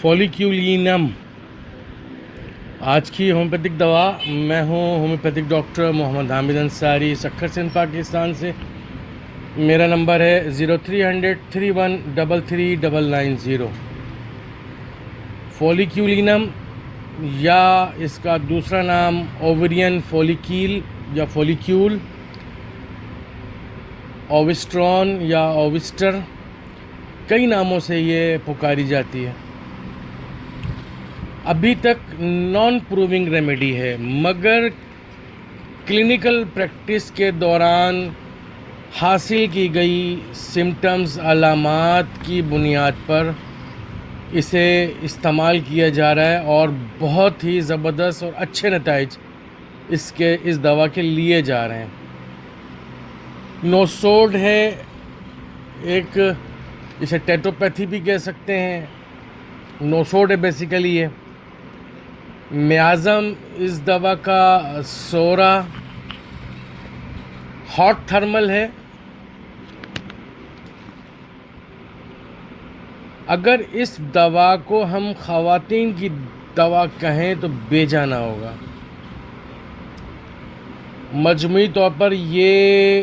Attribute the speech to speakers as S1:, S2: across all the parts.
S1: فولیکیولینم آج کی ہومیوپیتھک دوا. میں ہوں ہومیوپیتھک ڈاکٹر محمد حامد انصاری، سکھر سندھ، پاکستان سے. میرا نمبر ہے 0300 فولیکیولینم یا اس کا دوسرا نام اوورین فولیکیل یا فولیکیول، اووسٹرون یا اووسٹر، کئی ناموں سے یہ پکاری جاتی ہے. ابھی تک نان پروونگ ریمیڈی ہے، مگر کلینکل پریکٹس کے دوران حاصل کی گئی سمٹمز، علامات کی بنیاد پر اسے استعمال کیا جا رہا ہے اور بہت ہی زبردست اور اچھے نتائج اس دوا کے لیے جا رہے ہیں. نوسوڈ ہے ایک، اسے ٹیٹوپیتھی بھی کہہ سکتے ہیں. نوسوڈ ہے بیسیکلی یہ. میازم اس دوا کا سورا ہاٹ تھرمل ہے. اگر اس دوا کو ہم خواتین کی دوا کہیں تو بے جانا ہوگا. مجموعی طور پر یہ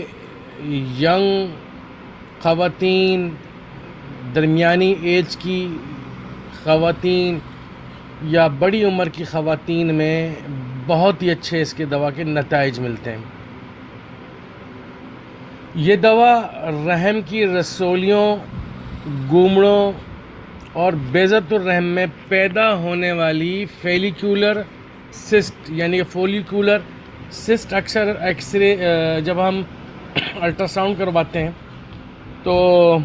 S1: ینگ خواتین، درمیانی ایج کی خواتین یا بڑی عمر کی خواتین میں بہت ہی اچھے اس کے دوا کے نتائج ملتے ہیں. یہ دوا رحم کی رسولیوں، گومڑوں اور بیضۃ الرحم میں پیدا ہونے والی فیلیکولر سسٹ یعنی فولیکولر سسٹ، اکثر ایکس رے جب ہم الٹرا ساؤنڈ کرواتے ہیں تو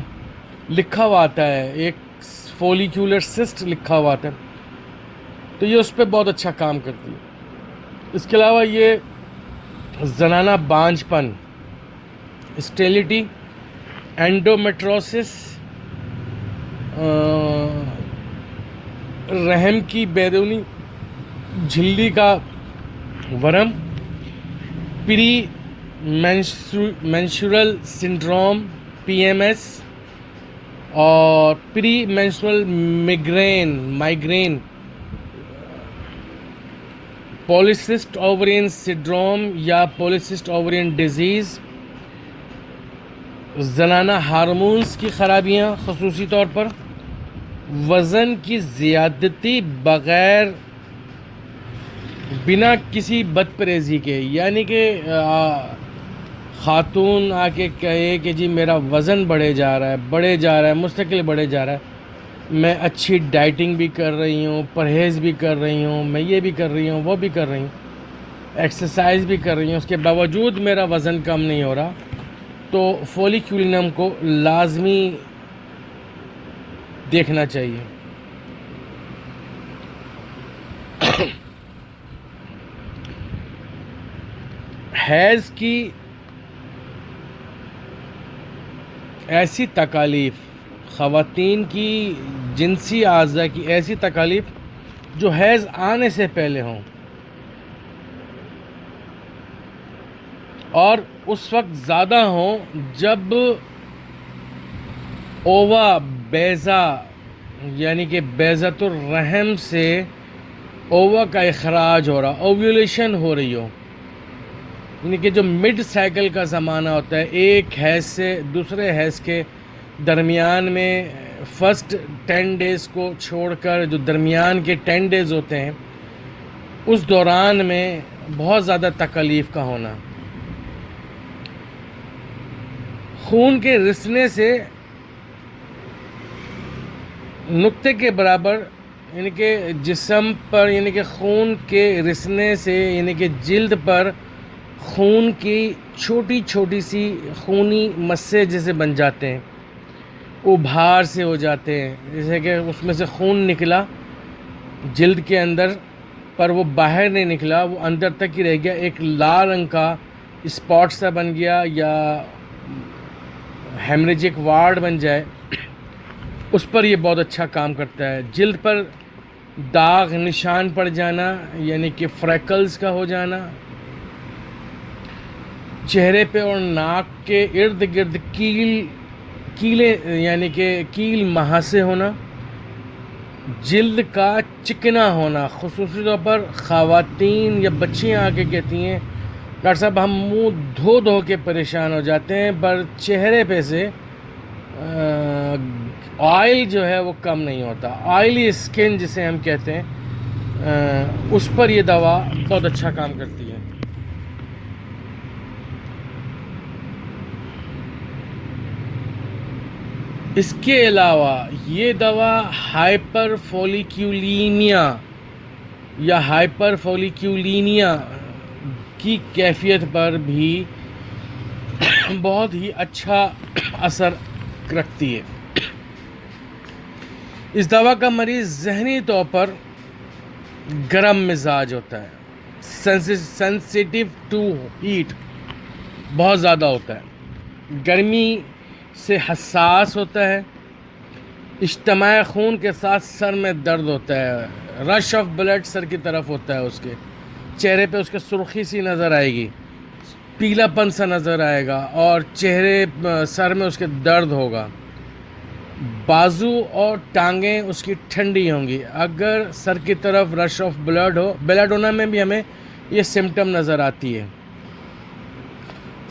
S1: لکھا ہوا آتا ہے، ایک فولیکولر سسٹ لکھا ہوا آتا ہے، تو یہ اس پہ بہت اچھا کام کرتی ہے. اس کے علاوہ یہ زنانہ بانجھ پن، اسٹیلٹی، اینڈومیٹروسس، رحم کی بیرونی جھلی کا ورم، پری مینسٹرول سنڈروم PMS اور پری مینسٹرول مائگرین، پولیسسٹ اوورین سنڈروم یا پولیسسٹ اوورین ڈیزیز، زنانہ ہارمونز کی خرابیاں، خصوصی طور پر وزن کی زیادتی بنا کسی بد پرہیزی کے، یعنی کہ خاتون آ کے کہے کہ جی میرا وزن بڑھے جا رہا ہے، مستقل بڑھے جا رہا ہے، میں اچھی ڈائٹنگ بھی کر رہی ہوں، پرہیز بھی کر رہی ہوں، میں یہ بھی کر رہی ہوں، وہ بھی کر رہی ہوں، ایکسرسائز بھی کر رہی ہوں، اس کے باوجود میرا وزن کم نہیں ہو رہا، تو فولیکیولینم کو لازمی دیکھنا چاہیے. حیض کی ایسی تکالیف، خواتین کی جنسی اعضاء کی ایسی تکالیف جو حیض آنے سے پہلے ہوں اور اس وقت زیادہ ہوں جب اووا بیضہ یعنی کہ بیضۃ الرحم سے اووا کا اخراج ہو رہا، اوویولیشن ہو رہی ہو، یعنی کہ جو مڈ سائیکل کا زمانہ ہوتا ہے، ایک حیض سے دوسرے حیض کے درمیان میں فرسٹ 10 ڈیز کو چھوڑ کر جو درمیان کے 10 ڈیز ہوتے ہیں، اس دوران میں بہت زیادہ تکالیف کا ہونا، خون کے رسنے سے نقطے کے برابر، یعنی کہ جسم پر، یعنی کہ خون کے رسنے سے، یعنی کہ جلد پر خون کی چھوٹی چھوٹی سی خونی مسے جیسے بن جاتے ہیں، ابھار سے ہو جاتے ہیں، جیسے کہ اس میں سے خون نکلا جلد کے اندر پر وہ باہر نہیں نکلا، وہ اندر تک ہی رہ گیا، ایک لال رنگ کا اسپاٹ سا بن گیا یا ہیمریجک وارڈ بن جائے، اس پر یہ بہت اچھا کام کرتا ہے. جلد پر داغ نشان پڑ جانا یعنی کہ فریکلز کا ہو جانا، چہرے پہ اور ناک کے ارد گرد کیلیں یعنی کہ کیل مہاسے ہونا، جلد کا چکنا ہونا، خصوصی طور پر خواتین یا بچیاں آ کے کہتی ہیں ڈاکٹر صاحب ہم منہ دھو دھو کے پریشان ہو جاتے ہیں پر چہرے پہ سے آئل جو ہے وہ کم نہیں ہوتا، آئلی اسکن جسے ہم کہتے ہیں، اس پر یہ دوا بہت اچھا کام کرتی ہے۔ اس کے علاوہ یہ دوا ہائپر فولیکیولینیا یا ہائپر فولیکیولینیا کی کیفیت پر بھی بہت ہی اچھا اثر رکھتی ہے۔ اس دوا کا مریض ذہنی طور پر گرم مزاج ہوتا ہے، سینسیٹیو ٹو ہیٹ بہت زیادہ ہوتا ہے، گرمی سے حساس ہوتا ہے، اجتماع خون کے ساتھ سر میں درد ہوتا ہے، رش آف بلڈ سر کی طرف ہوتا ہے، اس کے چہرے پہ اس کے سرخی سی نظر آئے گی، پیلا پن سا نظر آئے گا، اور سر میں اس کے درد ہوگا، بازو اور ٹانگیں اس کی ٹھنڈی ہوں گی۔ اگر سر کی طرف رش آف بلڈ ہو، بلڈ ہونا میں بھی ہمیں یہ سمٹم نظر آتی ہے،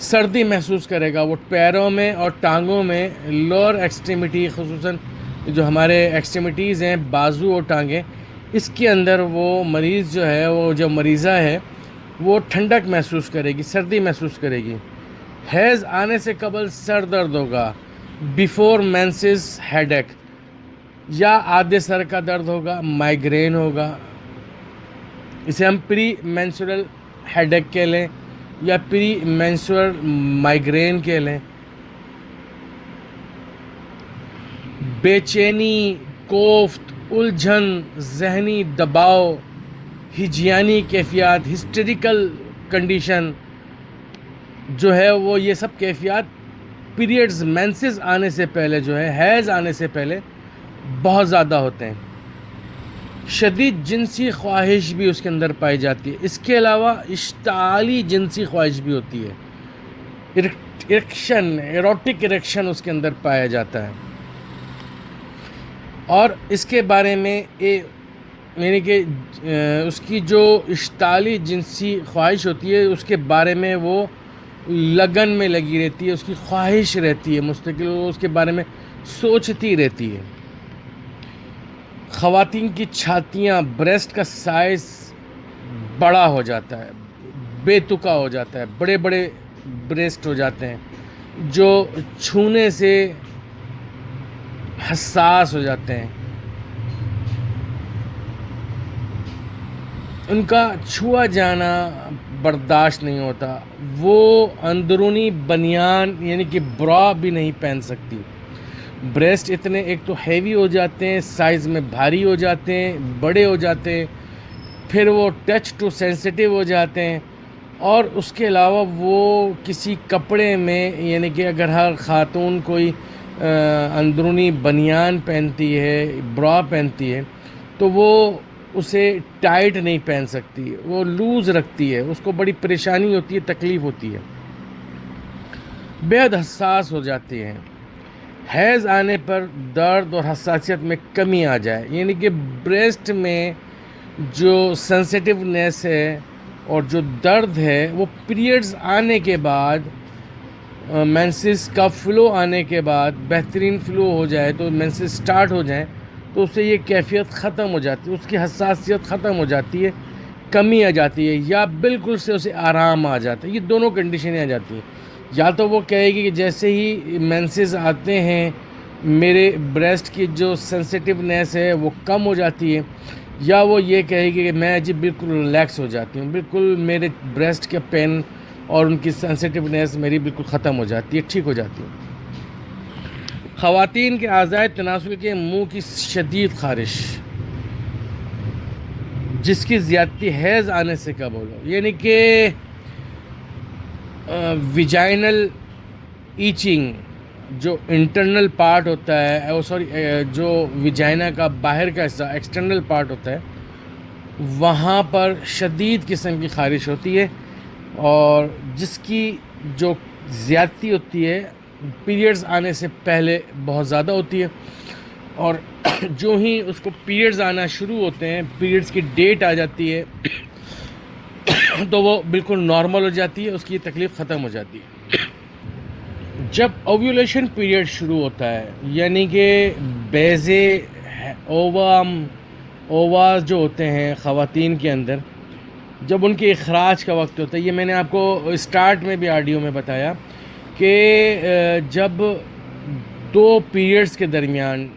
S1: سردی محسوس کرے گا وہ پیروں میں اور ٹانگوں میں، لوور ایکسٹریمٹی خصوصاً جو ہمارے ایکسٹریمٹیز ہیں بازو اور ٹانگیں، اس کے اندر وہ مریض جو ہے، وہ جو مریضہ ہے وہ ٹھنڈک محسوس کرے گی، سردی محسوس کرے گی۔ حیض آنے سے قبل سر درد ہوگا، بیفور مینسز ہیڈ ایک یا آدھے سر کا درد ہوگا، مائیگرین ہوگا، اسے ہم پری مینسورل ہیڈ ایک کہہ لیں یا پری مینسورل مائیگرین کہہ لیں۔ بے چینی، کوفت، الجھن، ذہنی دباؤ، ہجیانی کیفیات، ہسٹریکل کنڈیشن جو ہے وہ یہ سب کیفیات پیریڈز مینسز آنے سے پہلے جو ہے، حیض آنے سے پہلے بہت زیادہ ہوتے ہیں۔ شدید جنسی خواہش بھی اس کے اندر پائی جاتی ہے۔ اس کے علاوہ اشتعالی جنسی خواہش بھی ہوتی ہے، ایروٹک اریکشن اس کے اندر پایا جاتا ہے۔ اور اس کے بارے میں یعنی کہ اس کی جو اشتعالی جنسی خواہش ہوتی ہے اس کے بارے میں وہ لگن میں لگی رہتی ہے، اس کی خواہش رہتی ہے مستقل، وہ اس کے بارے میں سوچتی رہتی ہے۔ خواتین کی چھاتیاں، بریسٹ کا سائز بڑا ہو جاتا ہے، بے تکا ہو جاتا ہے، بڑے بڑے بریسٹ ہو جاتے ہیں جو چھونے سے حساس ہو جاتے ہیں، ان کا چھوا جانا برداشت نہیں ہوتا، وہ اندرونی بنیان یعنی کہ برا بھی نہیں پہن سکتی۔ بریسٹ اتنے ایک تو ہیوی ہو جاتے ہیں، سائز میں بھاری ہو جاتے ہیں، بڑے ہو جاتے ہیں، پھر وہ ٹچ ٹو سینسیٹیو ہو جاتے ہیں، اور اس کے علاوہ وہ کسی کپڑے میں یعنی کہ اگر ہر خاتون کوئی اندرونی بنیان پہنتی ہے، برا پہنتی ہے، تو وہ اسے ٹائٹ نہیں پہن سکتی، وہ لوز رکھتی ہے، اس کو بڑی پریشانی ہوتی ہے، تکلیف ہوتی ہے، بے حد حساس ہو جاتی ہیں۔ حیض آنے پر درد اور حساسیت میں کمی آ جائے، یعنی کہ بریسٹ میں جو سینسیٹیونیس ہے اور جو درد ہے وہ پیریڈز آنے کے بعد، مینسز کا فلو آنے کے بعد بہترین فلو ہو جائے تو مینسز سٹارٹ ہو جائیں تو اس سے یہ کیفیت ختم ہو جاتی ہے، اس کی حساسیت ختم ہو جاتی ہے، کمی آ جاتی ہے، یا بالکل سے اسے آرام آ جاتا ہے۔ یہ دونوں کنڈیشنیں آ جاتی ہیں، یا تو وہ کہے گی کہ جیسے ہی مینسز آتے ہیں میرے بریسٹ کی جو سینسیٹیونیس ہے وہ کم ہو جاتی ہے، یا وہ یہ کہے گی کہ میں جی بالکل ریلیکس ہو جاتی ہوں، بالکل میرے بریسٹ کے پین اور ان کی سینسیٹیونیس میری بالکل ختم ہو جاتی ہے، ٹھیک ہو جاتی ہے۔ خواتین کے اعضائے تناسل کے منہ کی شدید خارش جس کی زیادتی حیض آنے سے قبل ہو، یعنی کہ ویجائنل ایچنگ جو انٹرنل پارٹ ہوتا ہے، جو ویجائنا کا باہر کا حصہ ایکسٹرنل پارٹ ہوتا ہے، وہاں پر شدید قسم کی خارش ہوتی ہے، اور جس کی جو زیادتی ہوتی ہے پیریڈز آنے سے پہلے بہت زیادہ ہوتی ہے، اور جو ہی اس کو پیریڈز آنا شروع ہوتے ہیں، پیریڈز کی ڈیٹ آ جاتی ہے تو وہ بالکل نارمل ہو جاتی ہے، اس کی تکلیف ختم ہو جاتی ہے۔ جب اوویولیشن پیریڈ شروع ہوتا ہے، یعنی کہ بیضے اوواز جو ہوتے ہیں خواتین کے اندر، جب ان کے اخراج کا وقت ہوتا ہے، یہ میں نے آپ کو اسٹارٹ میں بھی آڈیو میں بتایا کہ جب دو پیریڈز کے درمیان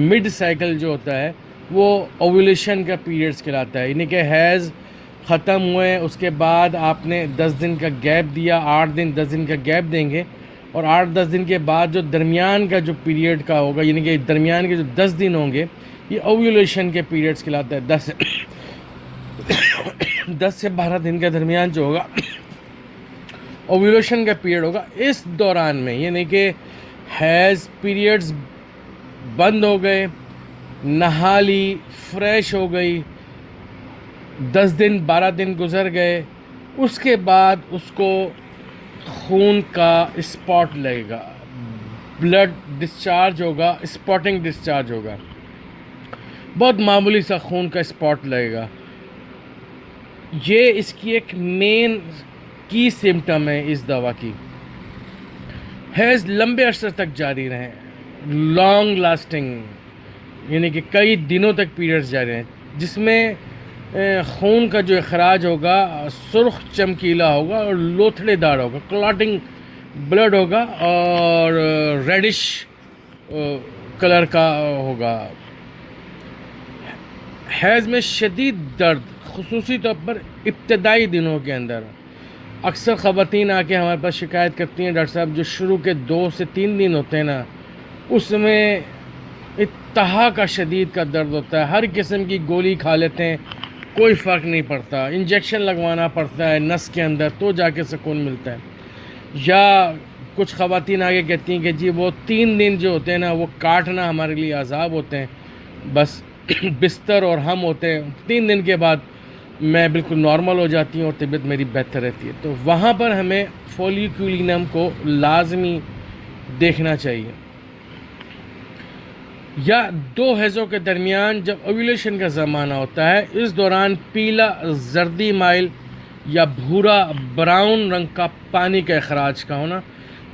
S1: مڈ سائیکل جو ہوتا ہے وہ اوویولیشن کا پیریڈز کہلاتا ہے، یعنی کہ حیض ختم ہوئے اس کے بعد آپ نے 10 دن کا گیپ دیا، 8 دن 10 دن کا گیپ دیں گے، اور 8-10 دن کے بعد جو درمیان کا جو پیریڈ کا ہوگا، یعنی کہ درمیان کے جو 10 دن ہوں گے، یہ اوویولیشن کے پیریڈز کہلاتا ہے۔ 10 سے 12 دن کے درمیان جو ہوگا اوویولیشن کا پیریڈ ہوگا۔ اس دوران میں یعنی کہ حیض پیریڈز بند ہو گئے، نہا لی، فریش ہو گئی، 10 دن 12 دن گزر گئے، اس کے بعد اس کو خون کا اسپاٹ لگے گا، بلڈ ڈسچارج ہوگا، اسپاٹنگ ڈسچارج ہوگا، بہت معمولی سا خون کا اسپاٹ لگے گا۔ یہ اس کی ایک مین کی سمٹم ہے اس دوا کی۔ حیض لمبے عرصے تک جاری رہیں، لانگ لاسٹنگ، یعنی کہ کئی دنوں تک پیریڈز جاری رہیں، جس میں خون کا جو اخراج ہوگا سرخ چمکیلا ہوگا اور لوتھڑے دار ہوگا، کلاٹنگ بلڈ ہوگا اور ریڈش کلر کا ہوگا۔ حیض میں شدید درد، خصوصی طور پر ابتدائی دنوں کے اندر، اکثر خواتین آ کے ہمارے پاس شکایت کرتی ہیں، ڈاکٹر صاحب جو شروع کے 2 سے 3 دن ہوتے ہیں نا، اس میں انتہا کا شدید کا درد ہوتا ہے، ہر قسم کی گولی کھا لیتے ہیں، کوئی فرق نہیں پڑتا، انجیکشن لگوانا پڑتا ہے نس کے اندر تو جا کے سکون ملتا ہے۔ یا کچھ خواتین آگے کہتی ہیں کہ جی وہ 3 دن جو ہوتے ہیں نا وہ کاٹنا ہمارے لیے عذاب ہوتے ہیں، بس بستر اور ہم ہوتے ہیں، 3 دن کے بعد میں بالکل نارمل ہو جاتی ہوں اور طبیعت میری بہتر رہتی ہے۔ تو وہاں پر ہمیں فولیکولینم کو لازمی دیکھنا چاہیے۔ یا 2 حیضوں کے درمیان جب اوویولیشن کا زمانہ ہوتا ہے، اس دوران پیلا زردی مائل یا بھورا براؤن رنگ کا پانی کا اخراج کا ہونا،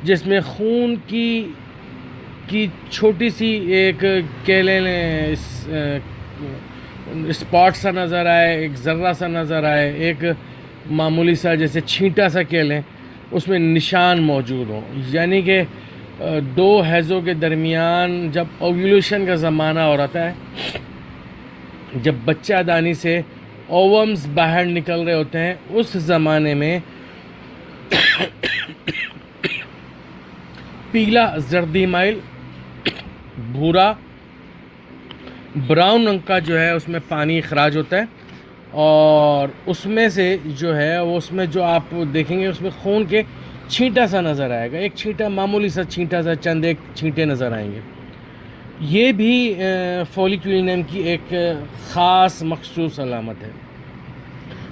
S1: جس میں خون کی چھوٹی سی ایک کہہ لیں اسپاٹ سا نظر آئے، ایک ذرہ سا نظر آئے، ایک معمولی سا جیسے چھینٹا سا کہہ لیں، اس میں نشان موجود ہوں، یعنی کہ 2 حیضوں کے درمیان جب اوویولیشن کا زمانہ ہو رہا ہے، جب بچہ دانی سے اوومز باہر نکل رہے ہوتے ہیں، اس زمانے میں پیلا زردی مائل بھورا براؤن رنگ کا جو ہے اس میں پانی اخراج ہوتا ہے، اور اس میں سے جو ہے وہ اس میں جو آپ دیکھیں گے اس میں خون کے چھینٹا سا نظر آئے گا، ایک چھینٹا معمولی سا چھینٹا سا، چند ایک چھینٹے نظر آئیں گے۔ یہ بھی فولیکولینم کی ایک خاص مخصوص علامت ہے۔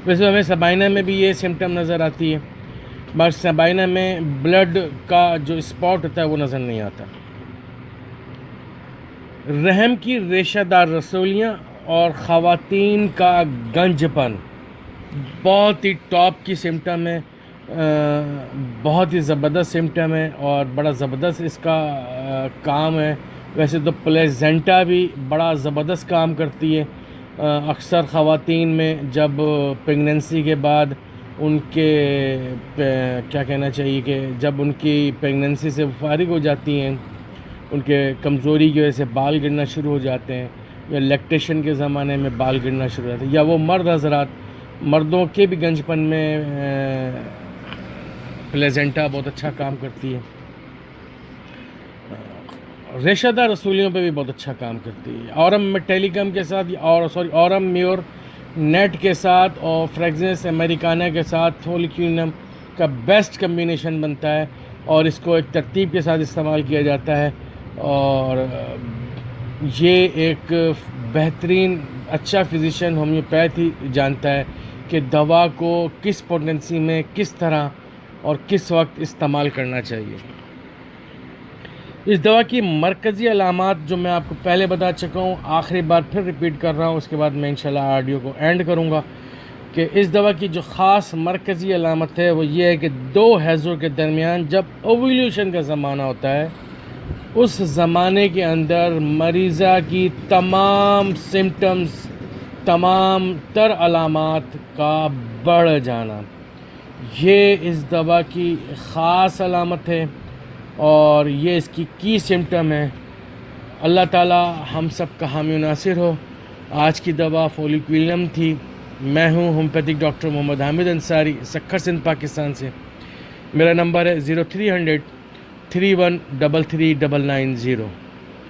S1: ویسے ہمیں سبائنا میں بھی یہ سمٹم نظر آتی ہے، مگر سبائنا میں بلڈ کا جو اسپاٹ ہوتا ہے وہ نظر نہیں آتا۔ رحم کی ریشہ دار رسولیاں اور خواتین کا گنج پن بہت ہی ٹاپ کی سمٹم ہے، بہت ہی زبردست سمٹم ہے اور بڑا زبردست اس کا کام ہے۔ ویسے تو پلیزنٹا بھی بڑا زبردست کام کرتی ہے۔ اکثر خواتین میں جب پریگننسی کے بعد ان کے کیا کہنا چاہیے کہ جب ان کی پریگننسی سے فارغ ہو جاتی ہیں، ان کے کمزوری کی وجہ سے بال گرنا شروع ہو جاتے ہیں، یا لیکٹیشن کے زمانے میں بال گرنا شروع ہو جاتے ہیں، یا وہ مرد حضرات، مردوں کے بھی گنج پن میں پلیزنٹا بہت اچھا کام کرتی ہے، ریشہ دار رسولیوں پہ بھی بہت اچھا کام کرتی ہے۔ اورم میٹیلیکم کے ساتھ اورم میور نیٹ کے ساتھ اور فریگزنس امریکانا کے ساتھ فولیکولینم کا بیسٹ کمبینیشن بنتا ہے، اور اس کو ایک ترتیب کے ساتھ استعمال کیا جاتا ہے، اور یہ ایک بہترین اچھا فزیشین ہومیوپیتھ ہی جانتا ہے کہ دوا کو کس پوٹنسی میں کس طرح اور کس وقت استعمال کرنا چاہیے۔ اس دوا کی مرکزی علامات جو میں آپ کو پہلے بتا چکا ہوں، آخری بار پھر ریپیٹ کر رہا ہوں، اس کے بعد میں انشاءاللہ آڈیو کو اینڈ کروں گا، کہ اس دوا کی جو خاص مرکزی علامت ہے وہ یہ ہے کہ 2 حیضوں کے درمیان جب اوولیوشن کا زمانہ ہوتا ہے، اس زمانے کے اندر مریضہ کی تمام سمٹمز، تمام تر علامات کا بڑھ جانا، یہ اس دوا کی خاص علامت ہے اور یہ اس کی سمٹم ہے۔ اللہ تعالیٰ ہم سب کا حامی و ناصر ہو۔ آج کی دوا فولیکویلم تھی۔ میں ہوں ہومیوپیتھک ڈاکٹر محمد حامد انصاری، سکھر سندھ، پاکستان سے۔ میرا نمبر ہے 0300 3133 990۔